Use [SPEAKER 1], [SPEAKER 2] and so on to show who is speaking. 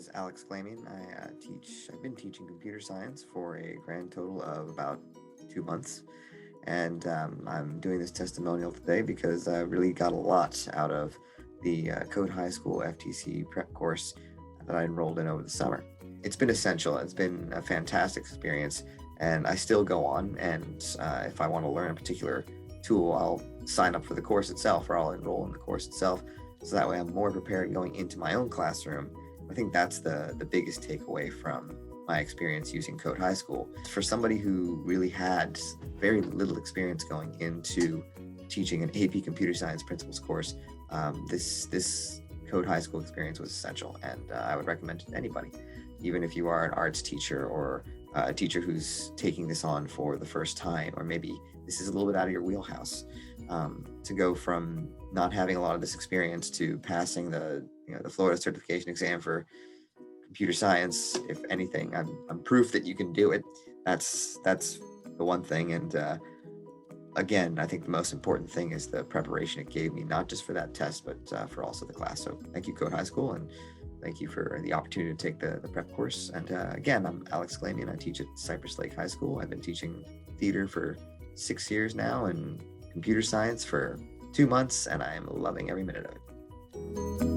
[SPEAKER 1] is Alex Glamyan. I've been teaching computer science for a grand total of about 2 months. And I'm doing this testimonial today because I really got a lot out of the Code High School FTCE prep course that I enrolled in over the summer. It's been essential. It's been a fantastic experience, and I still go on. And if I want to learn a particular tool, I'll sign up for the course itself, or I'll enroll in the course itself. So that way I'm more prepared going into my own classroom. I think that's the biggest takeaway from my experience using Code High School. For somebody who really had very little experience going into teaching an AP Computer Science Principles course, this Code High School experience was essential, and I would recommend it to anybody, even if you are an arts teacher or a teacher who's taking this on for the first time, or maybe this is a little bit out of your wheelhouse. To go from not having a lot of this experience to passing the Florida certification exam for computer science, if anything, I'm proof that you can do it. That's the one thing. And again, I think the most important thing is the preparation it gave me, not just for that test, but for also the class. So thank you, Code High School, and thank you for the opportunity to take the prep course. And again, I'm Alex Glamyan. I teach at Cypress Lake High School. I've been teaching theater for 6 years now and computer science for 2 months, and I am loving every minute of it.